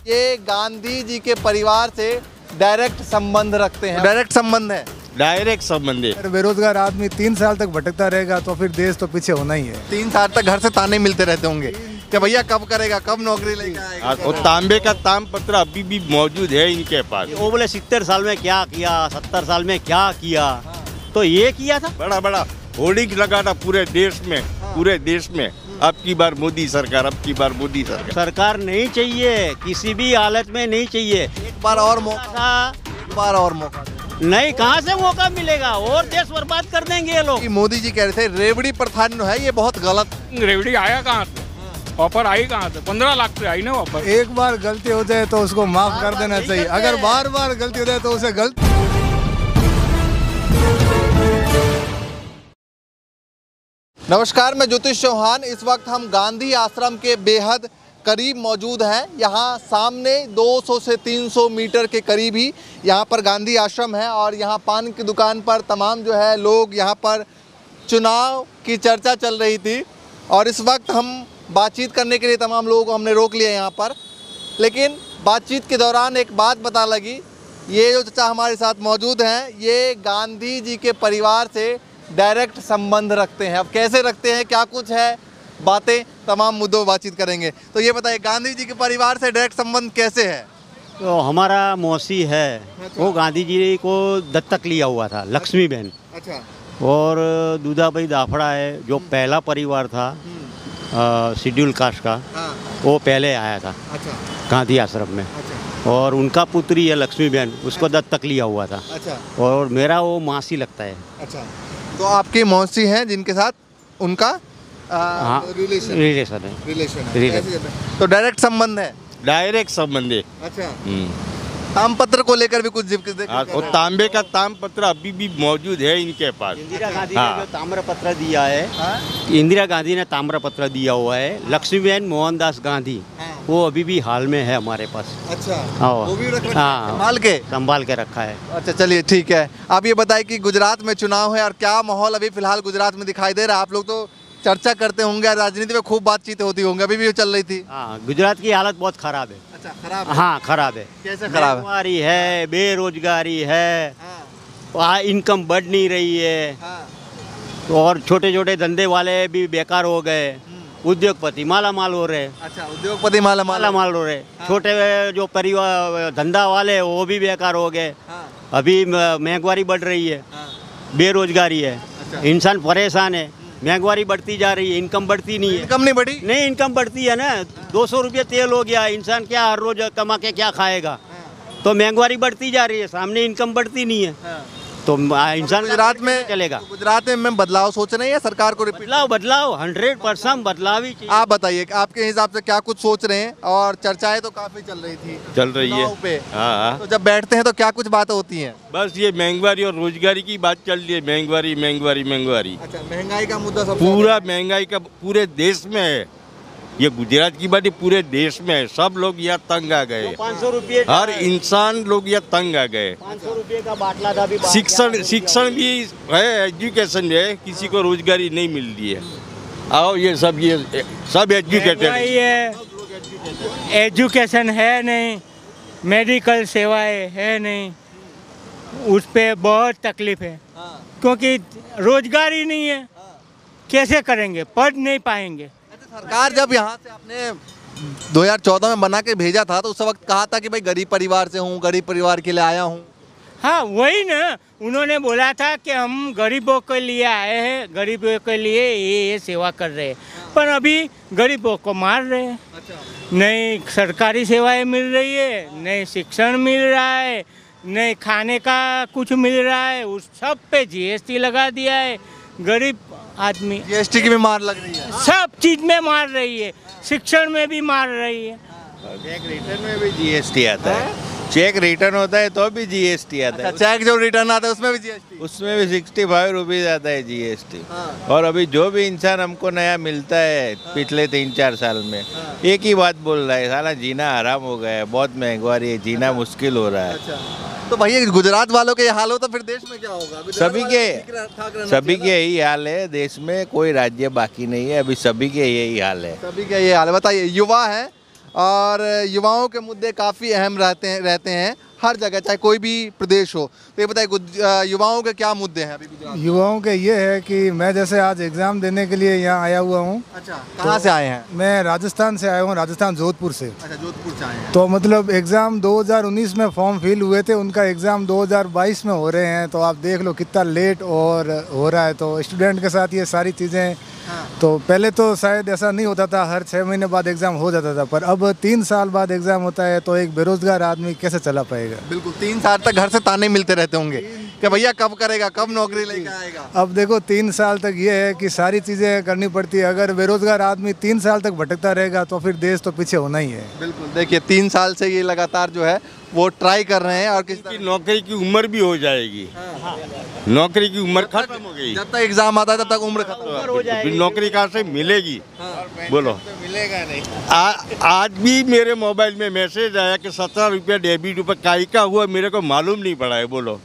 ये गांधी जी के परिवार से डायरेक्ट संबंध रखते हैं। डायरेक्ट संबंध है, डायरेक्ट संबंध है। बेरोजगार आदमी 3 साल तक भटकता रहेगा तो फिर देश तो पीछे होना ही है। 3 साल तक घर से ताने मिलते रहते होंगे कि भैया कब करेगा, कब नौकरी लेके आएगा। और तांबे का ताम पत्र अभी भी मौजूद है इनके पास। वो बोले 70 साल में क्या किया, 70 साल में क्या किया, तो ये किया था। बड़ा बड़ा होर्डिंग लगा था पूरे देश में, पूरे देश में। अब की बार मोदी सरकार, अब की बार मोदी सरकार। सरकार नहीं चाहिए, किसी भी हालत में नहीं चाहिए। एक बार और मौका था एक बार और मौका नहीं, कहाँ से मौका मिलेगा, और देश बर्बाद कर देंगे ये लोग। कि मोदी जी कह रहे थे रेवड़ी प्रथा जो है ये बहुत गलत। रेवड़ी आया कहाँ से, ऑफर आई कहाँ से? 15 लाख पे आई ना ऑफर। एक बार गलती हो जाए तो उसको माफ कर देना चाहिए। अगर बार बार गलती हो जाए तो उसे गलत। नमस्कार, मैं ज्योतिष चौहान। इस वक्त हम गांधी आश्रम के बेहद करीब मौजूद हैं। यहाँ सामने 200 से 300 मीटर के करीब ही यहाँ पर गांधी आश्रम है और यहाँ पान की दुकान पर तमाम जो है लोग यहाँ पर चुनाव की चर्चा चल रही थी और इस वक्त हम बातचीत करने के लिए तमाम लोगों को हमने रोक लिया यहाँ पर। लेकिन बातचीत के दौरान एक बात पता लगी, ये जो चाचा हमारे साथ मौजूद हैं ये गांधी जी के परिवार से डायरेक्ट संबंध रखते हैं। अब कैसे रखते हैं, क्या कुछ है, बातें तमाम मुद्दों बातचीत करेंगे। तो ये बताइए, गांधी जी के परिवार से डायरेक्ट संबंध कैसे है? तो हमारा मौसी है, वो गांधी जी को दत्तक लिया हुआ था, लक्ष्मी बहन। अच्छा। और दूधाबाई दाफड़ा है जो पहला परिवार था शेड्यूल कास्ट का, हाँ। वो पहले आया था अच्छा। गांधी आश्रम में। अच्छा। और उनका पुत्री है लक्ष्मी बहन, उसको दत्तक लिया हुआ था। अच्छा। और मेरा वो मासी लगता है। अच्छा, तो आपकी मौसी हैं जिनके साथ उनका रिलेशन है। तो डायरेक्ट संबंध है। डायरेक्ट संबंध है। अच्छा। ताम पत्र को लेकर भी कुछ जिक्र और तांबे का ताम पत्र अभी भी मौजूद है इनके पास। इंदिरा गांधी ने जो ताम्र पत्र दिया है, इंदिरा गांधी ने ताम्र पत्र दिया हुआ है। लक्ष्मीबेन मोहनदास गांधी, वो अभी भी हाल में है हमारे पास। अच्छा, हाँ, वो भी संभाल के रखा है। अच्छा, चलिए ठीक है। आप ये बताइए कि गुजरात में चुनाव है और क्या माहौल अभी फिलहाल गुजरात में दिखाई दे रहा है? आप लोग तो चर्चा करते होंगे, राजनीति में खूब बातचीत होती होंगी, अभी भी चल रही थी। हाँ, गुजरात की हालत बहुत खराब है। अच्छा, खराब है? हाँ, खराब है। कैसे खराब है? महंगाई है, बेरोजगारी है, वहाँ इनकम बढ़ नहीं रही है। और छोटे छोटे धंधे वाले भी बेकार हो गए, उद्योगपति माला माल हो रहे। अच्छा, उद्योगपति माला माल हो रहे। छोटे जो परिवार धंधा वाले वो भी बेकार हो गए। अभी महंगाई बढ़ रही है, बेरोजगारी है, इंसान परेशान है, महंगाई बढ़ती जा रही है, इनकम बढ़ती नहीं है। इनकम नहीं बढ़ी? नहीं, इनकम बढ़ती है ना। 200 रुपये तेल हो गया, इंसान क्या हर रोज कमा के क्या खाएगा? तो महंगाई बढ़ती जा रही है, सामने इनकम बढ़ती नहीं है। तो इंसान गुजरात में चलेगा। तो गुजरात में बदलाव सोच रहे हैं या सरकार को रिपीट? बदलाव 100% बदलाव ही चाहिए। आप बताइए आपके हिसाब से क्या कुछ सोच रहे हैं? और चर्चाएं तो काफी चल रही थी, चल रही है। पे। हाँ। तो जब बैठते हैं तो क्या कुछ बातें होती हैं? बस ये महंगाई और रोजगारी की बात चल रही है। महंगाई। अच्छा, महंगाई का मुद्दा सब पूरा महंगाई का पूरे देश में है। ये गुजरात की बात पूरे देश में है। सब लोग यहाँ तंग आ गए, 500 रुपये, हर इंसान लोग यहाँ तंग आ गए। 500 रुपये का बाटला था। भी शिक्षण भी है, एजुकेशन है, किसी को रोजगारी नहीं मिल रही है। आओ, ये सब एजुकेटेड है, एजुकेशन है नहीं, मेडिकल सेवाएं है नहीं, उस पे बहुत तकलीफ है। क्योंकि रोजगार ही नहीं है, कैसे करेंगे, पढ़ नहीं पाएंगे। सरकार जब यहाँ से आपने 2014 में बना के भेजा था तो उस वक्त कहा था कि भाई गरीब परिवार से हूँ, गरीब परिवार के लिए आया हूँ। हाँ, वही ना, उन्होंने बोला था कि हम गरीबों के लिए आए हैं, गरीबों के लिए ये सेवा कर रहे हैं। पर अभी गरीबों को मार रहे हैं। अच्छा। नहीं सरकारी सेवाएं मिल रही है, नहीं शिक्षण मिल रहा है, नहीं खाने का कुछ मिल रहा है, उस सब पे GST लगा दिया है। गरीब आदमी GST की भी मार लग रही है, सब चीज में मार रही है, शिक्षण में भी मार रही है। चेक रिटर्न में भी GST आता है। चेक रिटर्न होता है तो भी GST आता है। चेक जो रिटर्न आता है उसमें भी GST? उसमें भी 65 रुपीज आता है GST। और अभी जो भी इंसान हमको नया मिलता है पिछले 3-4 साल में, एक ही बात बोल रहा है, साला जीना आराम हो गया है, बहुत महंगाई है, जीना मुश्किल हो रहा है। तो भैया गुजरात वालों के ये हाल हो तो फिर देश में क्या होगा? सभी के यही हाल है। देश में कोई राज्य बाकी नहीं है, अभी सभी के यही हाल है। सभी के ये हाल है। बताइए, युवा है और युवाओं के मुद्दे काफ़ी अहम रहते हैं हर जगह, चाहे कोई भी प्रदेश हो। तो ये बताइए युवाओं के क्या मुद्दे हैं अभी गुजरात में? युवाओं के ये है कि मैं जैसे आज एग्ज़ाम देने के लिए यहाँ आया हुआ हूँ। अच्छा, कहाँ से आए हैं? मैं राजस्थान से आया हूँ, राजस्थान जोधपुर से। अच्छा, जोधपुर से आए हैं। तो मतलब एग्ज़ाम 2019 में फॉर्म फिल हुए थे, उनका एग्ज़ाम 2022 में हो रहे हैं। तो आप देख लो कितना लेट और हो रहा है। तो स्टूडेंट के साथ ये सारी चीज़ें, तो पहले तो शायद ऐसा नहीं होता था, हर 6 महीने बाद एग्ज़ाम हो जाता था, पर अब 3 साल बाद एग्ज़ाम होता है। तो एक बेरोजगार आदमी कैसे चला पाएगा? बिल्कुल, 3 साल तक घर से ताने मिलते रहते होंगे कि भैया कब करेगा, कब नौकरी लेके आएगा। अब देखो 3 साल तक ये है कि सारी चीज़ें करनी पड़ती है। अगर बेरोजगार आदमी 3 साल तक भटकता रहेगा तो फिर देश तो पीछे होना ही है। बिल्कुल, देखिए 3 साल से ये लगातार जो है वो ट्राई कर रहे हैं और किस की नौकरी की उम्र भी हो जाएगी। नौकरी की उम्र खत्म हो गई। जब तक एग्जाम आता है तब तक उम्र खत्म हो जाएगी। फिर नौकरी कहाँ से मिलेगी? बोलो। मिलेगा नहीं। आज भी मेरे मोबाइल में मैसेज आया कि 17 रुपया डेबिट पर काई का हुआ, मेरे को मालूम नहीं पड़ा है। बोलो,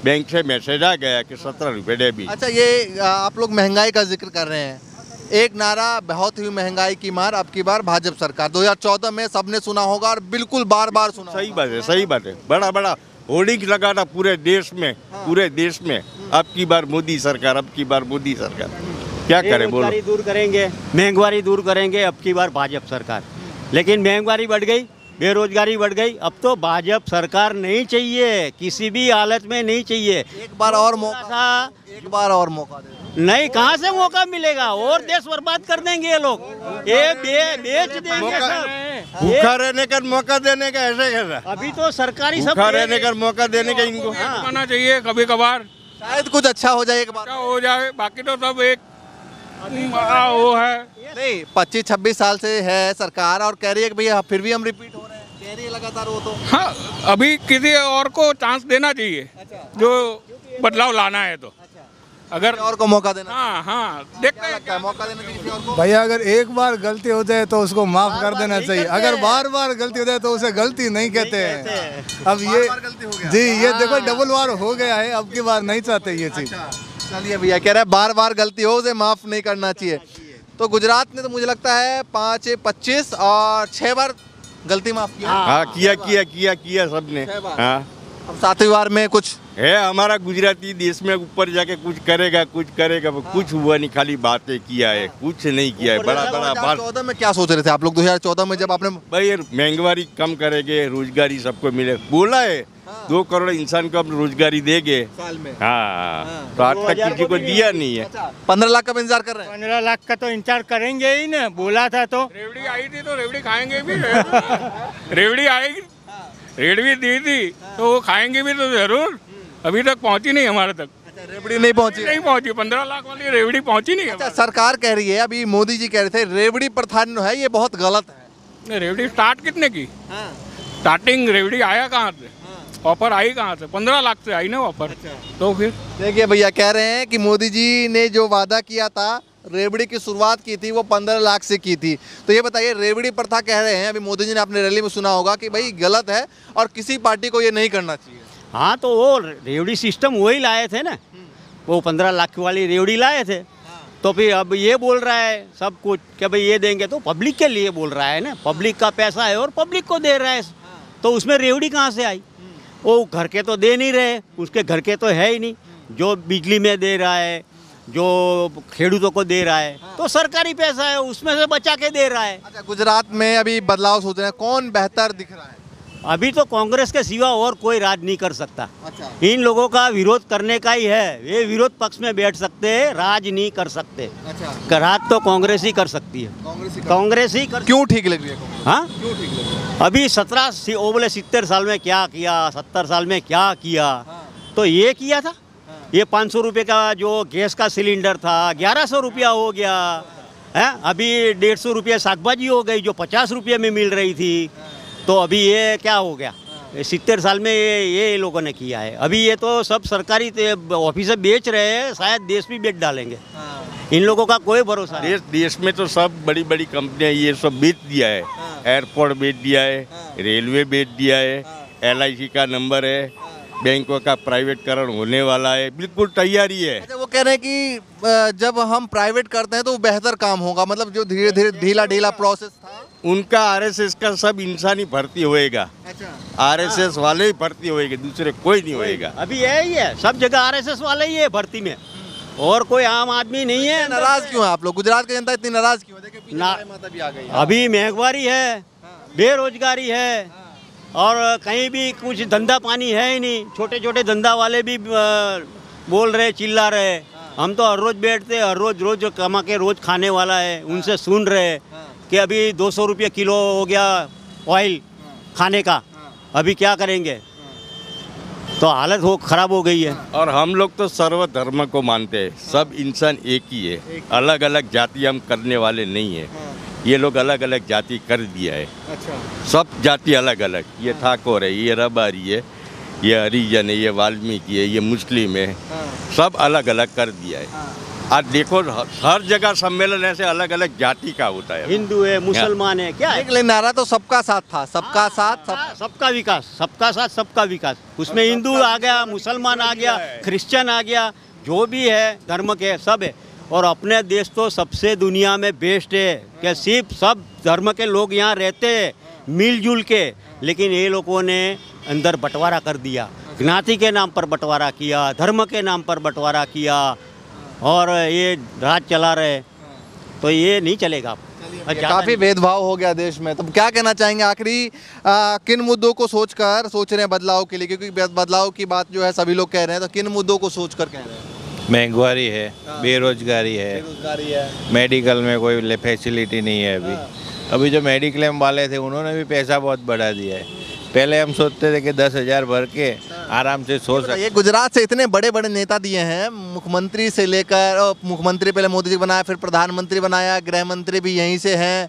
बैंक से मैसेज आ गया कि 17 रुपये डेबिट। अच्छा, ये आप लोग महंगाई का जिक्र कर रहे हैं। एक नारा बहुत ही महंगाई की मार, अब की बार भाजपा सरकार। 2014 में सबने सुना होगा और बिल्कुल बार बार सुना। सही बात है, सही बात है। बड़ा बड़ा होर्डिंग लगा था पूरे देश में, पूरे देश में। अब की बार मोदी सरकार, अब की बार मोदी सरकार। क्या करे बोलो? बेरोजगारी दूर करेंगे, महंगाई दूर करेंगे, अब की बार भाजपा सरकार। लेकिन महंगाई बढ़ गई, बेरोजगारी बढ़ गई। अब तो भाजपा सरकार नहीं चाहिए, किसी भी हालत में नहीं चाहिए। एक बार और मौका, एक बार और मौका दे। नहीं, कहाँ से मौका मिलेगा? और देश बर्बाद कर देंगे ये लोग, ये बेच देंगे सब। भूखा रहने का मौका देने का ऐसे कैसा? अभी तो सरकारी सब भूखा रहने का मौका देने का इनको आना चाहिए कभी कभार, शायद कुछ अच्छा हो जाए एक बार। अच्छा हो जाए। बाकी तो सब एक वो है। नहीं, 25-26 साल से है सरकार और कह रही है कि भैया फिर भी हम रिपीट हो रहे हैं, कह रही है लगातार वो तो। हाँ, अभी किसी और को चांस देना चाहिए जो बदलाव लाना है। तो अगर और को मौका देना, हाँ देखते हैं क्या मौका देना चाहिए किसी और को? भैया अगर एक बार गलती हो जाए तो उसको माफ कर देना चाहिए। अगर बार बार गलती हो जाए तो उसे गलती नहीं कहते हैं। अब ये गलती हो गया। जी, ये देखो डबल बार हो गया है, अब की बार नहीं चाहते ये चीज़। चलिए भैया, कह रहे हैं बार बार गलती हो उसे माफ नहीं करना चाहिए। तो गुजरात ने तो मुझे लगता है 5, 25 और 6 बार गलती माफ किया। हाँ, किया सबने। हाँ, अब 7वीं बार में कुछ है हमारा गुजराती देश में ऊपर जाके कुछ करेगा कुछ हुआ नहीं, खाली बातें किया है, कुछ नहीं किया है। बड़ा बड़ा बात। 2014 में क्या सोच रहे थे आप लोग? 2014 में जब आपने भाई महंगाई कम करेंगे, रोजगारी सबको मिले, बोला है। 2 करोड़ इंसान को अब रोजगारी देंगे साल में। हाँ, तो आज तक किसी को दिया नहीं है। 15 लाख का इंतजार कर रहे हैं। 15 लाख का तो इंतजार करेंगे ही ना, बोला था तो। रेवड़ी आई थी तो रेवड़ी खाएंगे भी। रेवड़ी आएगी, रेवड़ी दी थी तो वो खाएंगे भी तो जरूर। अभी तक पहुंची नहीं हमारे तक। रेवड़ी नहीं पहुंची। 15 लाख वाली रेवड़ी पहुंची नहीं। अच्छा, सरकार कह रही है, अभी मोदी जी कह रहे थे रेवड़ी प्रथा जो है ये बहुत गलत है। रेवड़ी स्टार्ट कितने की? स्टार्टिंग रेवड़ी आया कहाँ से? ऑफर आई कहाँ से? 15 लाख से आई ना ऑफर। तो फिर देखिए भैया, कह रहे हैं कि मोदी जी ने जो वादा किया था, रेवड़ी की शुरुआत की थी, वो 15 लाख से की थी। तो ये बताइए, रेवड़ी प्रथा कह रहे हैं, अभी मोदी जी ने अपने रैली में सुना होगा कि भाई गलत है और किसी पार्टी को ये नहीं करना चाहिए। हाँ, तो वो रेवड़ी सिस्टम वही लाए थे ना, वो 15 लाख वाली रेवड़ी लाए थे। तो फिर अब ये बोल रहा है सब कुछ कि भाई ये देंगे, तो पब्लिक के लिए बोल रहा है ना, पब्लिक का पैसा है और पब्लिक को दे रहा है। तो उसमें रेवड़ी कहाँ से आई? वो घर के तो दे नहीं रहे, उसके घर के तो है ही नहीं। जो बिजली में दे रहा है, जो खेडूतों को दे रहा है, तो सरकारी पैसा है, उसमें से बचा के दे रहा है। अच्छा, गुजरात में अभी बदलाव सोच रहे हैं, कौन बेहतर दिख रहा है? अभी तो कांग्रेस के सिवा और कोई राज नहीं कर सकता। अच्छा, इन लोगों का विरोध करने का ही है। ये विरोध पक्ष में बैठ सकते हैं, राज नहीं कर सकते। अच्छा, राज तो कांग्रेस ही कर सकती है, कांग्रेस ही कर। क्यों ठीक लग रही है? हाँ, क्यों ठीक लग रही है? अभी 17 वो बोले 70 साल में क्या किया, 70 साल में क्या किया, तो ये किया था। ये 500 रुपये का जो गैस का सिलेंडर था 1100 रुपया हो गया है। अभी 150 रुपये शाकभाजी हो गई जो 50 रुपये में मिल रही थी। तो अभी ये क्या हो गया? 70 साल में ये लोगों ने किया है। अभी ये तो सब सरकारी ऑफिस बेच रहे हैं, शायद देश भी बेच डालेंगे। इन लोगों का कोई भरोसा नहीं। देश में तो सब बड़ी बड़ी कंपनियां ये सब बेच दिया है। एयरपोर्ट बेच दिया है, रेलवे बेच दिया है, LIC का नंबर है, बैंकों का प्राइवेटकरण होने वाला है, बिल्कुल तैयारी है। अच्छा, वो कह रहे हैं कि जब हम प्राइवेट करते हैं तो बेहतर काम होगा, मतलब जो धीरे धीरे ढीला प्रोसेस था उनका आरएसएस का सब इंसान ही भर्ती होएगा। अच्छा, आरएसएस वाले ही भर्ती होएंगे, दूसरे कोई नहीं होएगा। अभी यही है, सब जगह आरएसएस वाले ही है भर्ती में, और कोई आम आदमी नहीं है। नाराज क्यों है आप लोग? गुजरात की जनता इतनी नाराज क्यों है? देखिए पीछे ना- गाय माता भी आ गई है। अभी महंगाई है, बेरोजगारी है, और कहीं भी कुछ धंधा पानी है ही नहीं। छोटे छोटे धंधा वाले भी बोल रहे, चिल्ला रहे। हम तो हर रोज बैठते, हर रोज रोज जो कमा के रोज खाने वाला है, उनसे सुन रहे कि अभी 200 रुपये किलो हो गया ऑयल खाने का, अभी क्या करेंगे? तो हालत हो खराब हो गई है। और हम लोग तो सर्व धर्म को मानते हैं, सब इंसान एक ही है, अलग अलग जाति हम करने वाले नहीं है। ये लोग अलग अलग जाति कर दिया है, अच्छा, सब जाति अलग अलग। ये ठाकुर है, ये रबारी है, ये हरिजन है, ये वाल्मीकि है, ये मुस्लिम है, सब अलग अलग कर दिया है। आज देखो हर जगह सम्मेलन ऐसे अलग अलग जाति का होता है। हिंदू है, मुसलमान है, क्या है? लेकिन नारा तो सबका साथ था, सबका साथ सब। सबका विकास, सबका साथ सबका विकास। उसमें हिंदू आ गया, मुसलमान आ गया, क्रिश्चियन आ गया, जो भी है धर्म के सब है। और अपने देश तो सबसे दुनिया में बेस्ट है कि सिर्फ सब धर्म के लोग यहाँ रहते हैं मिलजुल के। लेकिन ये लोगों ने अंदर बंटवारा कर दिया, ज्ञाति के नाम पर बंटवारा किया, धर्म के नाम पर बंटवारा किया, और ये राज चला रहे। तो ये नहीं चलेगा। काफी भेदभाव हो गया देश में। तो क्या कहना चाहेंगे आखिरी, किन मुद्दों को सोच रहे हैं बदलाव के लिए? क्योंकि बदलाव की बात जो है सभी लोग कह रहे हैं, तो किन मुद्दों को सोच कर कह रहे हैं? महंगाई है, बेरोजगारी है, मेडिकल में कोई फैसिलिटी नहीं है। अभी जो मेडिक्लेम वाले थे उन्होंने भी पैसा बहुत बढ़ा दिया है। पहले हम सोचते थे कि 10,000 भर के आराम से सो सकते। ये गुजरात से इतने बड़े बड़े नेता दिए हैं, मुख्यमंत्री से लेकर, मुख्यमंत्री पहले मोदी जी बनाया, फिर प्रधानमंत्री बनाया, गृह मंत्री भी यहीं से हैं,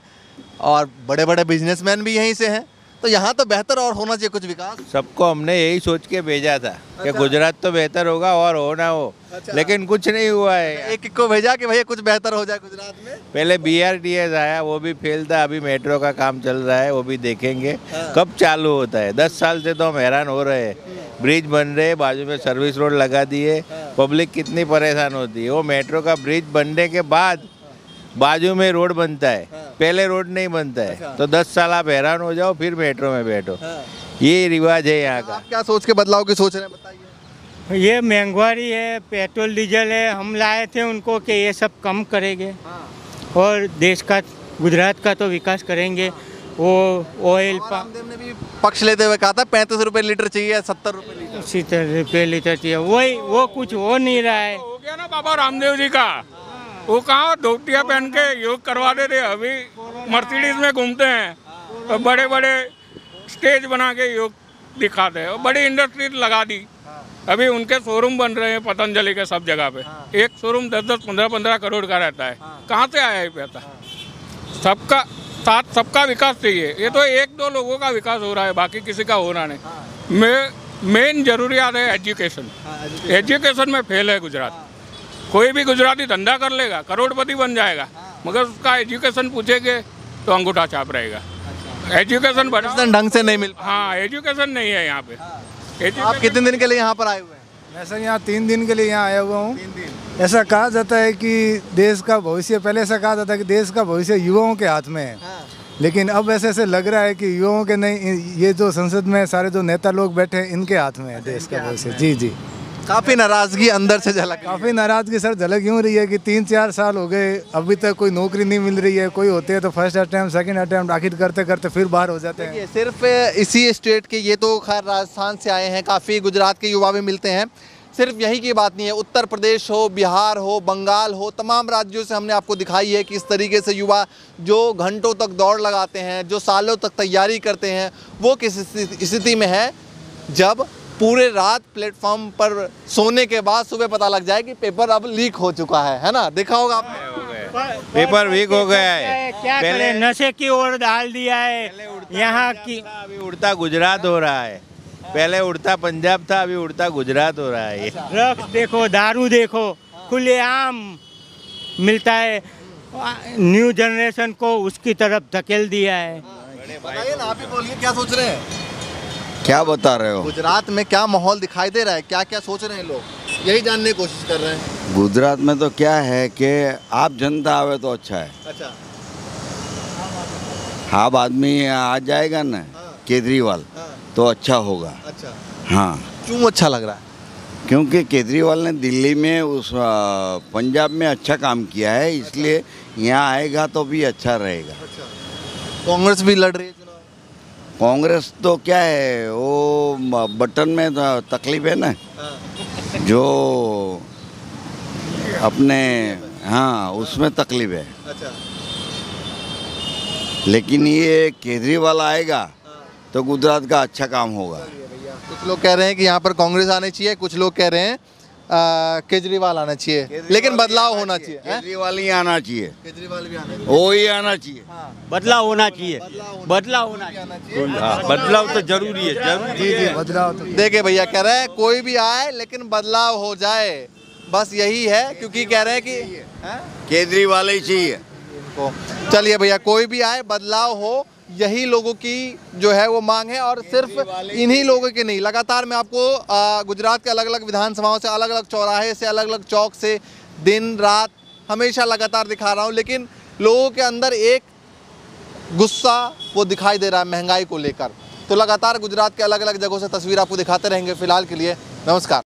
और बड़े बड़े बिजनेसमैन भी यहीं से हैं। तो यहाँ तो बेहतर और होना चाहिए कुछ विकास। सबको हमने यही सोच के भेजा था कि गुजरात तो बेहतर होगा और हो ना हो, लेकिन कुछ नहीं हुआ है। एक को भेजा कि भैया कुछ बेहतर हो जाए गुजरात में। पहले BRTS आया, वो भी फेल था। अभी मेट्रो का काम चल रहा है, वो भी देखेंगे कब चालू होता है। 10 साल से तो हम हैरान हो रहे हैं। ब्रिज बन रहे, बाजू में सर्विस रोड लगा दिए, पब्लिक कितनी परेशान होती है। वो मेट्रो का ब्रिज बनने के बाद बाजू में रोड बनता है, पहले रोड नहीं बनता है। तो 10 साल आप हैरान हो जाओ, फिर मेट्रो में बैठो। ये रिवाज है यहाँ का। आप क्या सोच के बदलाव की सोच रहे हैं, बताइए। ये महंगाई है, पेट्रोल डीजल है, हम लाए थे उनको कि ये सब कम करेंगे और देश का, गुजरात का तो विकास करेंगे। वो ऑयल रामदेव ने भी पक्ष लेते हुए कहा था 35 रुपए लीटर चाहिए, 70 रुपए लीटर। 70 रुपये लीटर चाहिए, वही वो कुछ हो नहीं रहा है। हो गया ना बाबा रामदेव जी का, वो कहाँ धोतिया पहन के योग करवा दे रहे, अभी मर्सिडीज में घूमते हैं और बड़े बड़े स्टेज बना के योग दिखाते हैं, और बड़ी इंडस्ट्री लगा दी। अभी उनके शोरूम बन रहे हैं पतंजलि के सब जगह पे। एक शोरूम 10-10, 15-15 करोड़ का रहता है। कहाँ से आया है पैसा? सबका साथ, सबका विकास चाहिए। ये तो 1-2 लोगों का विकास हो रहा है, बाकी किसी का हो रहा नहीं। मेन जरूरियात है एजुकेशन। एजुकेशन में फेल है गुजरात। कोई भी गुजराती धंधा कर लेगा, करोड़पति बन जाएगा, मगर उसका एजुकेशन पूछेंगे तो अंगूठा छाप रहेगा। एजुकेशन ढंग से नहीं मिल। हाँ, एजुकेशन नहीं है यहाँ पे। आप कितने दिन के लिए यहाँ पर आए हुए हैं? मैं सर यहाँ 3 दिन के लिए यहाँ आया हुआ हूँ। ऐसा कहा जाता है कि देश का भविष्य, पहले ऐसा कहा जाता है कि देश का भविष्य युवाओं के हाथ में है, लेकिन अब ऐसे ऐसे लग रहा है कि युवाओं के नहीं, ये जो संसद में सारे जो नेता लोग बैठे हैं इनके हाथ में है देश का भविष्य। जी जी, काफी नाराजगी अंदर से झलक। काफ़ी नाराजगी सर झलक यूँ रही है कि 3-4 साल हो गए, अभी तक कोई नौकरी नहीं मिल रही है। कोई होते हैं तो फर्स्ट अटैम्प्ट, सेकंड अटैम्प्ट, आखिर करते करते फिर बाहर हो जाते हैं। सिर्फ इसी स्टेट के, ये तो खैर राजस्थान से आए हैं, काफ़ी गुजरात के युवा भी मिलते हैं। सिर्फ यही की बात नहीं है, उत्तर प्रदेश हो, बिहार हो, बंगाल हो, तमाम राज्यों से हमने आपको दिखाई है कि इस तरीके से युवा जो घंटों तक दौड़ लगाते हैं, जो सालों तक तैयारी करते हैं, वो किस स्थिति में है जब पूरे रात प्लेटफॉर्म पर सोने के बाद सुबह पता लग जाए कि पेपर अब लीक हो चुका है ना? देखा होगा आपने, पेपर लीक हो गया है। क्या पहले करें, नशे की ओर डाल दिया है यहाँ की। अभी उड़ता गुजरात हो रहा है। पहले उड़ता पंजाब था, अभी उड़ता गुजरात हो रहा है। ड्रग्स देखो, दारू देखो, खुलेआम मिलता है। न्यू जनरेशन को उसकी तरफ धकेल दिया है। बताइए ना, आप ही बोलिए, क्या सोच रहे हैं? क्या बता रहे हो? गुजरात में क्या माहौल दिखाई दे रहा है, क्या क्या सोच रहे हैं लोग, यही जानने की कोशिश कर रहे हैं। गुजरात में तो क्या है कि आप जनता आवे तो अच्छा है। अच्छा, अब आदमी आ जाएगा ना केजरीवाल तो अच्छा होगा। अच्छा, हाँ, क्यों अच्छा लग रहा है? क्योंकि केजरीवाल ने दिल्ली में उस पंजाब में अच्छा काम किया है, इसलिए यहाँ आएगा तो भी अच्छा रहेगा। कांग्रेस भी लड़ रही है चुनाव। कांग्रेस तो क्या है, वो बटन में तकलीफ है ना, जो अपने, हाँ उसमें तकलीफ है। अच्छा, लेकिन ये केजरीवाल आएगा तो गुजरात का अच्छा काम होगा। कुछ लोग कह रहे हैं कि यहाँ पर कांग्रेस आनी चाहिए, कुछ लोग कह रहे हैं केजरीवाल आना चाहिए, लेकिन बदलाव होना चाहिए। हैं? केजरीवाल ही आना चाहिए, केजरीवाल भी आना चाहिए। वो ही आना चाहिए। बदलाव होना चाहिए, बदलाव होना चाहिए। हाँ, बदलाव तो जरूरी है, जरूरी है। बदलाव तो देखिए भैया कह रहे हैं कोई भी आए लेकिन बदलाव हो जाए, बस यही है, क्योंकि कह रहे हैं कि हैं? केजरीवाल ही चाहिए। को चलिए भैया, कोई भी आए बदलाव हो, यही लोगों की जो है वो मांग है। और सिर्फ इन्हीं लोगों की नहीं, लगातार मैं आपको गुजरात के अलग अलग विधानसभाओं से, अलग अलग चौराहे से, अलग अलग चौक से दिन रात हमेशा लगातार दिखा रहा हूँ, लेकिन लोगों के अंदर एक गुस्सा वो दिखाई दे रहा है महंगाई को लेकर। तो लगातार गुजरात के अलग अलग जगहों से तस्वीर आपको दिखाते रहेंगे। फिलहाल के लिए नमस्कार।